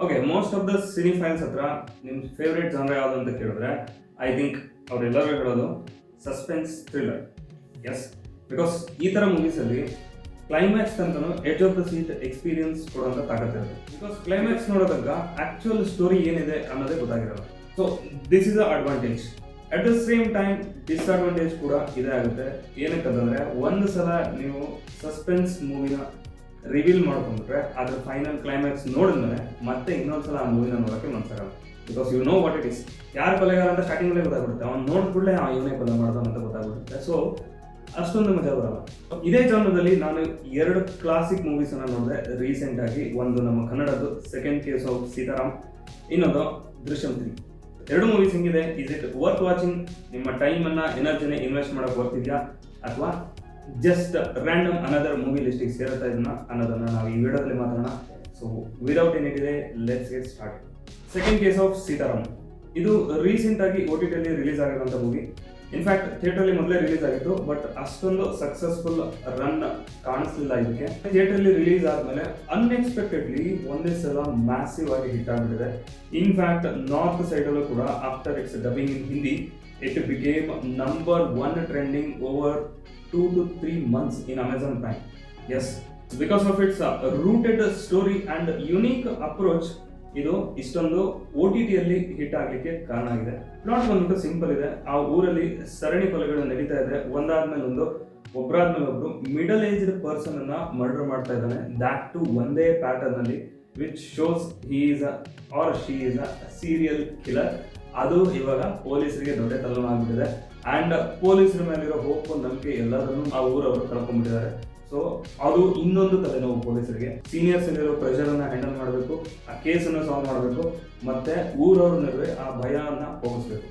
Okay, most of the ಸಿನಿಫೈಲ್ಸ್ ಹತ್ರ ನಿಮ್ಮ favourite genre ಯಾವುದು ಅಂತ ಕೇಳಿದ್ರೆ ಐ ಥಿಂಕ್ ಅವರೆಲ್ಲರೂ ಹೇಳೋದು ಸಸ್ಪೆನ್ಸ್ ಥ್ರಿಲ್ಲರ್. ಎಸ್, ಬಿಕಾಸ್ ಈ ಥರ ಮೂವೀಸಲ್ಲಿ ಕ್ಲೈಮ್ಯಾಕ್ಸ್ ತನಕನೂ edge of the seat experience ಕೊಡುವಂಥ ತಾಕತ್ತಿರುತ್ತೆ. ಬಿಕಾಸ್ ಕ್ಲೈಮ್ಯಾಕ್ಸ್ ನೋಡೋದಾಗ ಆ್ಯಕ್ಚುಯಲ್ ಸ್ಟೋರಿ ಏನಿದೆ ಅನ್ನೋದೇ ಗೊತ್ತಾಗಿರಲ್ಲ. So this is a advantage. At the same time disadvantage ಕೂಡ ಇದೇ ಆಗುತ್ತೆ. ಏನಕ್ಕಂತಂದರೆ ಒಂದು ಸಲ ನೀವು ಸಸ್ಪೆನ್ಸ್ ಮೂವಿನ ರಿವೀಲ್ ಮಾಡ್ಕೊಂಡ್ರೆ ಅದ್ರ ಫೈನಲ್ ಕ್ಲೈಮ್ಯಾಕ್ಸ್ ನೋಡಿದ್ಮೇಲೆ ಮತ್ತೆ ಇನ್ನೊಂದ್ಸಲ ಆ ಮೂವಿನ ನೋಡೋಕ್ಕೆ ಮನಸ್ಸಾಗಲ್ಲ. Because you know what it is. ಯಾರು ಕೊಲೆಗಾರ ಅಂತ ಸ್ಟಾರ್ಟಿಂಗಲ್ಲೇ ಗೊತ್ತಾಗ್ಬಿಡುತ್ತೆ. ಅವ್ನು ನೋಡಿದ್ಬಿಡ್ಲೆ ಇವನೇ ಕೊಲೆ ಮಾಡ್ದ ಅಂತ ಗೊತ್ತಾಗ್ಬಿಡುತ್ತೆ. ಸೊ ಅಷ್ಟೊಂದು ಮಜಾ ಬರಲ್ಲ. ಇದೇ ಜಾನರದಲ್ಲಿ ನಾನು 2 ಕ್ಲಾಸಿಕ್ ಮೂವೀಸನ್ನು ನೋಡಿದೆ ರೀಸೆಂಟಾಗಿ. ಒಂದು ನಮ್ಮ ಕನ್ನಡದ್ದು ಸೆಕೆಂಡ್ ಕೇಸ್ ಆಫ್ ಸೀತಾರಾಮ್, ಇನ್ನೊಂದು ದೃಶ್ಯಂ 3. 2 ಮೂವೀಸ್ ಹೆಂಗಿದೆ, ಇಸ್ ಇಟ್ ವರ್ತ್ ವಾಚಿಂಗ್? ನಿಮ್ಮ ಟೈಮನ್ನು ಎನರ್ಜಿನ ಇನ್ವೆಸ್ಟ್ ಮಾಡೋಕೆ ಬರ್ತಿದ್ಯಾ, ಅಥವಾ ಜಸ್ಟ್ ರ್ಯಾಂಡಮ್ ಅನದರ್ ಮೂವಿ ಲಿಸ್ಟಿಗೆ ಸೇರುತ್ತಾ ಇದನ್ನ ಅನ್ನೋದನ್ನು ನಾವು ಈ ವಿಡಿಯೋದಲ್ಲಿ ಮಾತಾಡೋಣ. So without any delay let's get start. Second case of Sitaram ಇದು ರೀಸೆಂಟಾಗಿ OTT ಅಲ್ಲಿ ರಿಲೀಸ್ ಆಗಿರುವಂಥ ಮೂವಿ. ಇನ್ಫ್ಯಾಕ್ಟ್ ಥಿಯೇಟ್ರಲ್ಲಿ ಮೊದಲೇ ರಿಲೀಸ್ ಆಗಿತ್ತು, ಬಟ್ ಅಷ್ಟೊಂದು ಸಕ್ಸಸ್ಫುಲ್ ರನ್ ಕಾಣಿಸ್ಲಿಲ್ಲ ಇದಕ್ಕೆ. ಥಿಯೇಟ್ರಲ್ಲಿ ರಿಲೀಸ್ ಆದಮೇಲೆ ಅನ್ಎಕ್ಸ್ಪೆಕ್ಟೆಡ್ಲಿ ಒಂದೇ ಸಲ ಮ್ಯಾಸಿವ್ ಆಗಿ ಹಿಟ್ ಆಗಿಬಿಟ್ಟಿದೆ. ಇನ್ಫ್ಯಾಕ್ಟ್ ನಾರ್ತ್ ಸೈಡಲ್ಲೂ ಕೂಡ after it's dubbing in Hindi it became number 1 trending over 2 to 3 months in Amazon Prime. Yes, because of its rooted story and unique approach, ಇದು ಇಷ್ಟೊಂದು OTT ಅಲ್ಲಿ ಹಿಟ್ ಆಗಲಿಕ್ಕೆ ಕಾರಣ ಆಗಿದೆ. ಪ್ಲಾಟ್ ಬಂದ್ಬಿಟ್ಟು ಸಿಂಪಲ್ ಇದೆ. ಆ ಊರಲ್ಲಿ ಸರಣಿ ಕೊಲೆಗಳು ನಡೀತಾ ಇದೆ. ಒಂದಾದ್ಮೇಲೆ ಒಂದು, ಒಬ್ಬರಾದ್ಮೇಲೆ ಒಬ್ರು ಮಿಡಲ್ ಏಜ್ಡ್ ಪರ್ಸನ್ ಅನ್ನ ಮರ್ಡರ್ ಮಾಡ್ತಾ ಇದ್ದಾನೆ. ದ್ಯಾಟ್ ಟು ಒಂದೇ ಪ್ಯಾಟರ್ನ್ ಅಲ್ಲಿ, which shows he is or she is a serial killer. ಅದು ಇವಾಗ ಪೊಲೀಸರಿಗೆ ದೊಡ್ಡ ತಲೆನೋವು ಆಗ್ಬಿಟ್ಟಿದೆ. ಆ್ಯಂಡ್ ಪೊಲೀಸರ ಮೇಲಿರೋ ಹೋಪ್, ನಂಬಿಕೆ ಎಲ್ಲದನ್ನು ಆ ಊರವರು ಕಳ್ಕೊಂಡ್ಬಿಟ್ಟಿದ್ದಾರೆ. ಸೊ ಅದು ಇನ್ನೊಂದು ತಲೆನೋವು ಪೊಲೀಸರಿಗೆ. ಸೀನಿಯರ್ಸ್ ಅಲ್ಲಿರೋ ಪ್ರೆಷರನ್ನು ಹ್ಯಾಂಡಲ್ ಮಾಡಬೇಕು, ಆ ಕೇಸನ್ನು ಸಾಲ್ವ್ ಮಾಡಬೇಕು, ಮತ್ತೆ ಊರವ್ರ ನಡುವೆ ಆ ಭಯವನ್ನು ಹೋಗಿಸ್ಬೇಕು.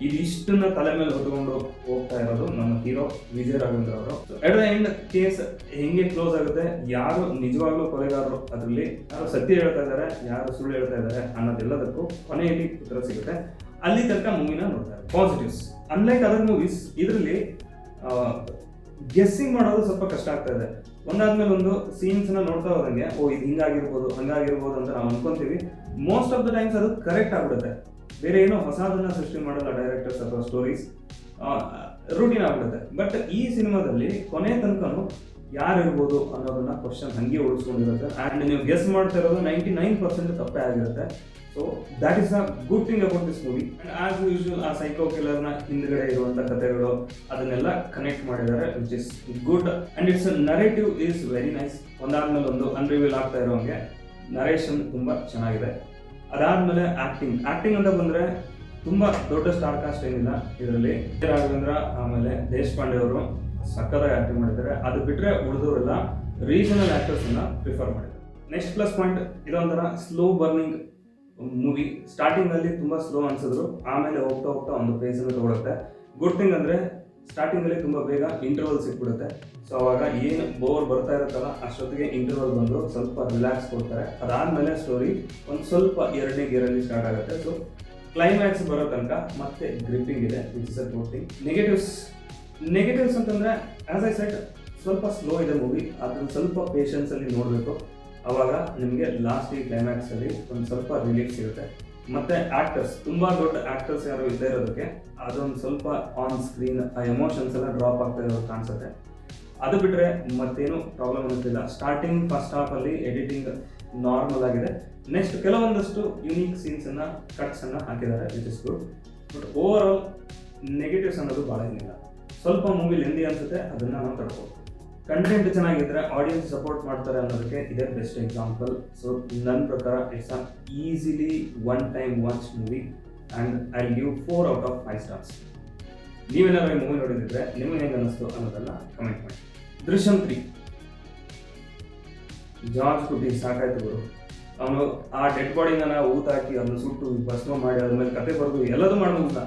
ಇದಿಷ್ಟನ್ನ ತಲೆ ಮೇಲೆ ಹೊತ್ಕೊಂಡು ಹೋಗ್ತಾ ಇರೋದು ನಮ್ಮ ಹೀರೋ ವಿಜಯ್ ರಾಘವೇಂದ್ರ ಅವರು. ಎಟ್ ದ ಎಂಡ್ ಕೇಸ್ ಹೆಂಗೆ ಕ್ಲೋಸ್ ಆಗುತ್ತೆ, ಯಾರು ನಿಜವಾಗ್ಲೂ ಕೊಲೆಗಾರರು, ಅದರಲ್ಲಿ ಯಾರು ಸತ್ಯ ಹೇಳ್ತಾ ಇದ್ದಾರೆ, ಯಾರು ಸುಳ್ಳು ಹೇಳ್ತಾ ಇದ್ದಾರೆ ಅನ್ನೋದೆಲ್ಲದಕ್ಕೂ ಕೊನೆಯಲ್ಲಿ ಉತ್ತರ ಸಿಗುತ್ತೆ. ಅಲ್ಲಿ ತನಕ ಮೂವಿನ ನೋಡ್ತಾರೆ. ಪಾಸಿಟಿವ್ಸ್, ಅನ್ಲೈಕ್ ಅದರ್ ಮೂವೀಸ್, ಇದರಲ್ಲಿ ಗೆಸ್ಸಿಂಗ್ ಮಾಡೋದು ಸ್ವಲ್ಪ ಕಷ್ಟ ಆಗ್ತಾ ಇದೆ. ಒಂದಾದ್ಮೇಲೆ ಒಂದು ಸೀನ್ಸ್ನ ನೋಡ್ತಾ ಹೋದಂಗೆ ಇದು ಹಿಂಗಾಗಿರ್ಬೋದು ಹಂಗಾಗಿರ್ಬೋದು ಅಂತ ನಾವು ಅನ್ಕೊಂತೀವಿ. ಮೋಸ್ಟ್ ಆಫ್ ದ ಟೈಮ್ಸ್ ಅದು ಕರೆಕ್ಟ್ ಆಗ್ಬಿಡುತ್ತೆ. ಬೇರೆ ಏನೋ ಹೊಸದನ್ನ ಸೃಷ್ಟಿ ಮಾಡಲ್ಲ ಡೈರೆಕ್ಟರ್ಸ್ ಅಥವಾ ಸ್ಟೋರೀಸ್, ರೂಟೀನ್ ಆಗ್ಬಿಡುತ್ತೆ. ಬಟ್ ಈ ಸಿನಿಮಾದಲ್ಲಿ ಕೊನೆ ತನಕನೂ ಯಾರಿರ್ಬೋದು ಅನ್ನೋದನ್ನ ಕ್ವಶನ್ ಹಂಗೆ ಉಳಿಸ್ಕೊಂಡಿರುತ್ತೆ. ಆ್ಯಂಡ್ ನೀವು ಗೆಸ್ ಮಾಡ್ತಾ ಇರೋದು 99% ತಪ್ಪೇ ಆಗಿರುತ್ತೆ. So that is a good thing about this movie. And as usual ಆ ಸೈಕೋ ಕಿಲ್ಲರ್ನ ಹಿಂದ್ಗಡೆ ಇರುವಂಥ ಕಥೆಗಳು ಅದನ್ನೆಲ್ಲ ಕನೆಕ್ಟ್ ಮಾಡಿದ್ದಾರೆ, which is good. And its narrative is very nice. ಒಂದಾದ್ಮೇಲೆ ಒಂದು ಅನ್ರಿವೀಲ್ ಆಗ್ತಾ ಇರೋಂಗೆ ನರೇಷನ್ ತುಂಬ ಚೆನ್ನಾಗಿದೆ. ಅದಾದಮೇಲೆ ಆ್ಯಕ್ಟಿಂಗ್ ಅಂತ ಬಂದರೆ ತುಂಬ ದೊಡ್ಡ ಸ್ಟಾರ್ ಕಾಸ್ಟ್ ಏನಿಲ್ಲ ಇದರಲ್ಲಿ. ರಾಘವೇಂದ್ರ ಆಮೇಲೆ ದೇಶಪಾಂಡೆ ಅವರು ಸಕ್ಕತ್ತಾಗಿ ಆ್ಯಕ್ಟಿಂಗ್ ಮಾಡಿದ್ದಾರೆ. ಅದು ಬಿಟ್ಟರೆ ಉಳಿದವರೆಲ್ಲ ರೀಜನಲ್ ಆ್ಯಕ್ಟರ್ಸನ್ನು ಪ್ರಿಫರ್ ಮಾಡಿದ್ದಾರೆ. ನೆಕ್ಸ್ಟ್ ಪ್ಲಸ್ ಪಾಯಿಂಟ್, ಇದೊಂಥರ ಸ್ಲೋ ಬರ್ನಿಂಗ್ ಮೂವಿ. ಸ್ಟಾರ್ಟಿಂಗಲ್ಲಿ ತುಂಬ ಸ್ಲೋ ಅನಿಸಿದ್ರು, ಆಮೇಲೆ ಹೋಗ್ತಾ ಹೋಗ್ತಾ ಒಂದು ಪೇಸನ್ನು ತಗೊಳುತ್ತೆ. ಗುಡ್ ಥಿಂಗ್ ಅಂದರೆ ಸ್ಟಾರ್ಟಿಂಗಲ್ಲಿ ತುಂಬ ಬೇಗ ಇಂಟರ್ವಲ್ ಸಿಕ್ಬಿಡುತ್ತೆ. ಸೊ ಅವಾಗ ಏನು ಬೋರ್ ಬರ್ತಾ ಇರುತ್ತಲ್ಲ ಅಷ್ಟೊತ್ತಿಗೆ ಇಂಟರ್ವಲ್ ಬಂದು ಸ್ವಲ್ಪ ರಿಲ್ಯಾಕ್ಸ್ ಕೊಡ್ತಾರೆ. ಅದಾದಮೇಲೆ ಸ್ಟೋರಿ ಒಂದು ಸ್ವಲ್ಪ 2ನೇ ಗೇರಲ್ಲಿ ಸ್ಟಾರ್ಟ್ ಆಗುತ್ತೆ. ಸೊ ಕ್ಲೈಮ್ಯಾಕ್ಸ್ ಬರೋ ತನಕ ಮತ್ತೆ ಗ್ರಿಪ್ಪಿಂಗ್ ಇದೆ, which is a good thing. Negatives ಅಂತಂದರೆ ಆ್ಯಸ್ ಐ ಸೆಟ್ ಸ್ವಲ್ಪ ಸ್ಲೋ ಇದೆ ಮೂವಿ. ಅದನ್ನು ಸ್ವಲ್ಪ ಪೇಷನ್ಸಲ್ಲಿ ನೋಡಬೇಕು. ಅವಾಗ ನಿಮಗೆ ಲಾಸ್ಟಿಗೆ ಕ್ಲೈಮ್ಯಾಕ್ಸಲ್ಲಿ ಒಂದು ಸ್ವಲ್ಪ ರಿಲೀಫ್ ಸಿಗುತ್ತೆ. ಮತ್ತು ಆ್ಯಕ್ಟರ್ಸ್, ತುಂಬ ದೊಡ್ಡ ಆ್ಯಕ್ಟರ್ಸ್ ಯಾರು ಇದ್ದೇ ಇರೋದಕ್ಕೆ ಅದೊಂದು ಸ್ವಲ್ಪ ಆನ್ ಸ್ಕ್ರೀನ್ ಆ ಎಮೋಷನ್ಸ್ ಎಲ್ಲ ಡ್ರಾಪ್ ಆಗ್ತಾ ಇರೋದು ಕಾಣಿಸುತ್ತೆ. ಅದು ಬಿಟ್ಟರೆ ಮತ್ತೇನು ಪ್ರಾಬ್ಲಮ್ ಅನ್ನಿಸ್ತಿಲ್ಲ. ಸ್ಟಾರ್ಟಿಂಗ್ ಫಸ್ಟ್ ಹಾಫಲ್ಲಿ ಎಡಿಟಿಂಗ್ ನಾರ್ಮಲ್ ಆಗಿದೆ. ನೆಕ್ಸ್ಟ್ ಕೆಲವೊಂದಷ್ಟು ಯುನೀಕ್ ಸೀನ್ಸನ್ನು ಕಟ್ಸನ್ನು ಹಾಕಿದ್ದಾರೆ, which is good. But overall negatives ಅನ್ನೋದು ಭಾಳ ಏನಿಲ್ಲ. ಸ್ವಲ್ಪ ಮೂವಿ ಲೆಂದಿ ಅನಿಸುತ್ತೆ, ಅದನ್ನು ನಾವು ತಡ್ಬೋದು. ಕಂಟೆಂಟ್ ಚೆನ್ನಾಗಿದ್ದರೆ ಆಡಿಯನ್ಸ್ ಸಪೋರ್ಟ್ ಮಾಡ್ತಾರೆ ಅನ್ನೋದಕ್ಕೆ ಇದೇ ಬೆಸ್ಟ್ ಎಕ್ಸಾಂಪಲ್. ಸೊ ನನ್ನ ಪ್ರಕಾರ it's an easily 1 time watch movie and I give 4 out of 5 stars. ನೀವೇನಾದ್ರು ಈ ಮೂವಿ ನೋಡಿದ್ರೆ ನಿಮಗೆ ಹೆಂಗೆ ಅನ್ನಿಸ್ತು ಅನ್ನೋದನ್ನು ಕಮೆಂಟ್ ಮಾಡಿ. ದೃಶ್ಯಂ 3 ಜಾರ್ಜ್ ಕುಟಿ ಸಾಕಾಯ್ತು ಗುರು. ಅವನು ಆ ಡೆಡ್ ಬಾಡಿನ ಊತಾಕಿ ಅದನ್ನು ಸುಟ್ಟು ಭಸ್ಮ ಮಾಡಿ ಅದ್ಮೇಲೆ ಕತೆ ಬರೆದು ಎಲ್ಲದೂ ಮಾಡ್ಬೋದ,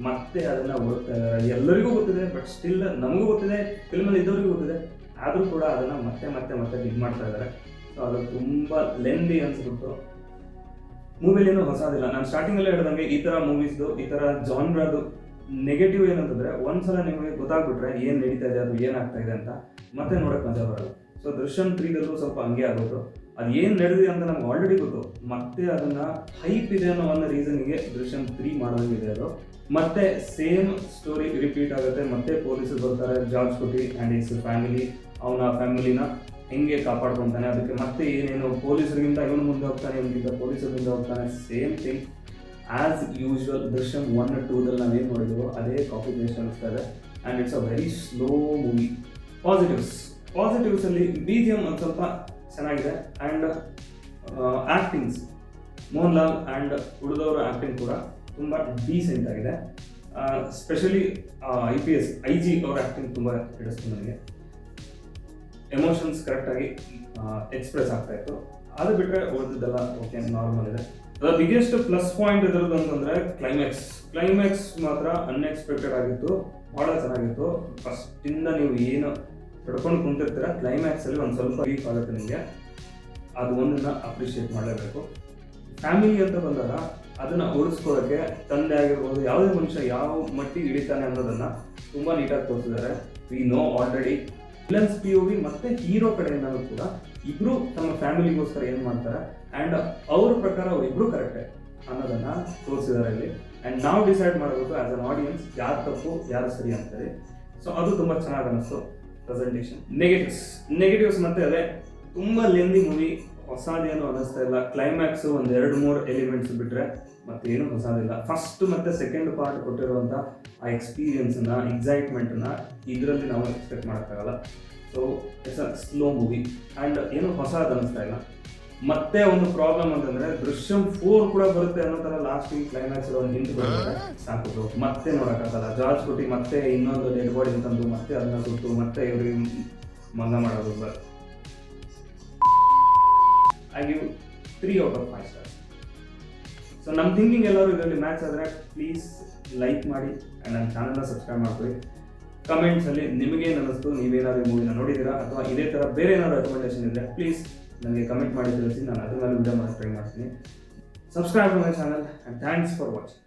ಮತ್ತೆ ಅದನ್ನು ಓದ್ತಾ ಇದ್ದಾರೆ. ಎಲ್ಲರಿಗೂ ಗೊತ್ತಿದೆ, ಬಟ್ ಸ್ಟಿಲ್ ನಮಗೂ ಗೊತ್ತಿದೆ, ಫಿಲ್ಮಲ್ಲಿ ಇದ್ದವರಿಗೂ ಗೊತ್ತಿದೆ, ಆದರೂ ಕೂಡ ಅದನ್ನು ಮತ್ತೆ ಮತ್ತೆ ಮತ್ತೆ ಡಿಗ್ ಮಾಡ್ತಾ ಇದ್ದಾರೆ. ಸೊ ಅದು ತುಂಬ ಲೆಂದಿ ಅನಿಸ್ಬಿಟ್ಟು ಮೂವಿಲೇನೂ ಹೊಸದಿಲ್ಲ. ನಾನು ಸ್ಟಾರ್ಟಿಂಗಲ್ಲೇ ಹೇಳ್ದಂಗೆ ಈ ಥರ ಮೂವೀಸ್ದು, ಈ ಥರ ಜಾನ್ರದು ನೆಗೆಟಿವ್ ಏನಂತಂದರೆ ಒಂದ್ಸಲ ನಿಮಗೆ ಗೊತ್ತಾಗ್ಬಿಟ್ರೆ ಏನು ನಡೀತಾ ಇದೆ, ಅದು ಏನಾಗ್ತಾ ಇದೆ ಅಂತ ಮತ್ತೆ ನೋಡೋಕ್ಕೆ ಮಜಾ ಬರಲ್ಲ. ಸೊ ದೃಶ್ಯಂ 3ದಲ್ಲೂ ಸ್ವಲ್ಪ ಹಂಗೆ ಆಗೋದು. ಅದು ಏನು ನಡೆದಿದೆ ಅಂತ ನಮ್ಗೆ ಆಲ್ರೆಡಿ ಗೊತ್ತು. ಮತ್ತೆ ಅದನ್ನು ಹೈಪ್ ಇದೆ ಅನ್ನೋ ಒಂದು ರೀಸನ್ಗೆ ದೃಶ್ಯಂ 3 ಮಾಡೋದಂಗಿದೆ ಅದು. ಮತ್ತೆ ಸೇಮ್ ಸ್ಟೋರಿ ರಿಪೀಟ್ ಆಗುತ್ತೆ. ಮತ್ತೆ ಪೊಲೀಸರು ಬರ್ತಾರೆ, ಜಾರ್ಜ್ ಕುಟಿ ಆ್ಯಂಡ್ ಇಸ್ ಫ್ಯಾಮಿಲಿ, ಅವನ ಫ್ಯಾಮಿಲಿನ ಹೆಂಗೆ ಕಾಪಾಡ್ಕೊತಾನೆ, ಅದಕ್ಕೆ ಮತ್ತೆ ಏನೇನು ಪೊಲೀಸರಿಗಿಂತ ಇವನು ಮುಂದೆ ಹೋಗ್ತಾನೆ, ಇವನಿಗಿಂತ ಪೊಲೀಸರು ಮುಂದೆ ಹೋಗ್ತಾನೆ, same thing as usual Drishyam 1 2ದಲ್ಲಿ ನಾವೇನು ನೋಡಿದ್ವೋ ಅದೇ ಕಾಪಿ ಪೇಸ್ಟ್ ಅನಿಸ್ತಾ ಇದೆ. And it's a very slow movie. ಪಾಸಿಟಿವ್ಸಲ್ಲಿ BGM ಒಂದು ಸ್ವಲ್ಪ ಚೆನ್ನಾಗಿದೆ. And actings, Mohan Lal and ಉಳಿದವರ ಆ್ಯಕ್ಟಿಂಗ್ ಕೂಡ ತುಂಬ ಡೀಸೆಂಟ್ ಆಗಿದೆ. ಸ್ಪೆಷಲಿ IPS IG ಅವರ ಆ್ಯಕ್ಟಿಂಗ್ ತುಂಬ ಹಿಡಿಸ್ತು ನನಗೆ. ಎಮೋಷನ್ಸ್ ಕರೆಕ್ಟಾಗಿ ಎಕ್ಸ್ಪ್ರೆಸ್ ಆಗ್ತಾಯಿತ್ತು. ಅದು ಬಿಟ್ಟರೆ ಓದಿದ್ದೆಲ್ಲ ಓಕೆ, ನಾರ್ಮಲ್ ಇದೆ. ದ ಬಿಗ್ಗೆಸ್ಟ್ ಪ್ಲಸ್ ಪಾಯಿಂಟ್ ಇದ್ರದ್ದು ಅಂತಂದರೆ ಕ್ಲೈಮ್ಯಾಕ್ಸ್ ಮಾತ್ರ ಅನ್ಎಕ್ಸ್ಪೆಕ್ಟೆಡ್ ಆಗಿತ್ತು, ಭಾಳ ಚೆನ್ನಾಗಿತ್ತು. ಫಸ್ಟಿಂದ ನೀವು ಏನು ಹಿಡ್ಕೊಂಡು ಕುಂತಿರ್ತೀರ, ಕ್ಲೈಮ್ಯಾಕ್ಸಲ್ಲಿ ಒಂದು ಸ್ವಲ್ಪ ವೀಕ್ ಆಗುತ್ತೆ ನಿಮಗೆ. ಅದು ಒಂದನ್ನು ಅಪ್ರಿಷಿಯೇಟ್ ಮಾಡಲೇಬೇಕು. ಫ್ಯಾಮಿಲಿ ಅಂತ ಬಂದಾಗ ಅದನ್ನು ಉಳಿಸ್ಕೊಳ್ಳೋಕ್ಕೆ ತಂದೆ ಆಗಿರ್ಬೋದು, ಯಾವುದೇ ಮನುಷ್ಯ ಯಾವ ಮಟ್ಟಿಗೆ ಹಿಡಿತಾನೆ ಅನ್ನೋದನ್ನು ತುಂಬ ನೀಟಾಗಿ ತೋರಿಸಿದ್ದಾರೆ. We know already villains POV ಮತ್ತು ಹೀರೋ ಕಡೆಯಿಂದಲೂ ಕೂಡ ಇಬ್ಬರು ತಮ್ಮ ಫ್ಯಾಮಿಲಿಗೋಸ್ಕರ ಏನು ಮಾಡ್ತಾರೆ ಆ್ಯಂಡ್ ಅವ್ರ ಪ್ರಕಾರ ಅವರಿಬ್ಬರು ಕರೆಕ್ಟೇ ಅನ್ನೋದನ್ನು ತೋರಿಸಿದ್ದಾರೆ ಇಲ್ಲಿ. ಆ್ಯಂಡ್ ನಾವು ಡಿಸೈಡ್ ಮಾಡಬೇಕು ಆ್ಯಸ್ ಅನ್ ಆಡಿಯನ್ಸ್ ಯಾರು ತಪ್ಪು ಯಾರು ಸರಿ ಅಂತೇಳಿ. ಸೊ ಅದು ತುಂಬ ಚೆನ್ನಾಗಿ ಅನ್ನಿಸ್ತು ಪ್ರೆಸೆಂಟೇಷನ್. ನೆಗೆಟಿವ್ಸ್ ಮತ್ತೆ ಅದೇ, ತುಂಬ ಲೆಂದಿ ಮೂವಿ, ಹೊಸದೇನು ಅನ್ನಿಸ್ತಾ ಇಲ್ಲ. ಕ್ಲೈಮ್ಯಾಕ್ಸು ಒಂದು 2-3 ಎಲಿಮೆಂಟ್ಸ್ ಬಿಟ್ಟರೆ ಮತ್ತೇನು ಹೊಸದಿಲ್ಲ. ಫಸ್ಟ್ ಮತ್ತು ಸೆಕೆಂಡ್ ಪಾರ್ಟ್ ಕೊಟ್ಟಿರುವಂಥ ಆ ಎಕ್ಸ್ಪೀರಿಯನ್ಸನ್ನು, ಎಕ್ಸೈಟ್ಮೆಂಟನ್ನು ಇದರಲ್ಲಿ ನಾವು ಎಕ್ಸ್ಪೆಕ್ಟ್ ಮಾಡೋಕ್ಕಾಗಲ್ಲ. So it's a slow movie and ಏನು ಹೊಸದು ಅನ್ನಿಸ್ತಾ ಇಲ್ಲ. ಮತ್ತೆ ಒಂದು ಪ್ರಾಬ್ಲಮ್ ಅಂತಂದರೆ ದೃಶ್ಯಂ 4 ಕೂಡ ಬರುತ್ತೆ ಅನ್ನೋ ಥರ ಲಾಸ್ಟಿಗೆ ಕ್ಲೈಮ್ಯಾಕ್ಸ್ ಒಂದು ಹಿಂಟ್ ಬರುತ್ತೆ, ಸಾಕು ಮತ್ತೆ ನೋಡೋಕ್ಕಾಗಲ್ಲ. ಜಾರ್ಜ್ ಕುಟಿ ಮತ್ತೆ ಇನ್ನೊಂದು ಡೆಡ್ ಬಾಡಿ ಅಂತಂದು ಮತ್ತೆ ಅದನ್ನ ಸುಟ್ಟು ಮತ್ತೆ ಇವ್ರಿಗೆ ಮಂಗ ಮಾಡೋದು. I give 3 out of 5 stars. So ನಮ್ಮ ಥಿಂಕಿಂಗ್ ಎಲ್ಲರೂ ಇದರಲ್ಲಿ ಮ್ಯಾಚ್ ಆದರೆ ಪ್ಲೀಸ್ ಲೈಕ್ ಮಾಡಿ ಆ್ಯಂಡ್ ನನ್ನ ಚಾನಲ್ನ ಸಬ್ಸ್ಕ್ರೈಬ್ ಮಾಡ್ಕೊಳ್ಳಿ. ಕಮೆಂಟ್ಸಲ್ಲಿ ನಿಮಗೇನು ಅನ್ನಿಸ್ತು, ನೀವೇನಾದ್ರು ಈ ಮೂವಿನ ನೋಡಿದ್ದೀರಾ ಅಥವಾ ಇದೇ ಥರ ಬೇರೆ ಏನಾದ್ರು ರೆಕಮೆಂಡೇಷನ್ ಇದ್ದರೆ ಪ್ಲೀಸ್ ನನಗೆ ಕಮೆಂಟ್ ಮಾಡಿ ತಿಳಿಸಿ. ನಾನು ಅದ್ರ ಮೇಲೆ ವಿಡಿಯೋ ಮಾಡೋಕ್ಕೆ ಟ್ರೈ ಮಾಡ್ತೀನಿ. Subscribe to my channel and thanks for watching.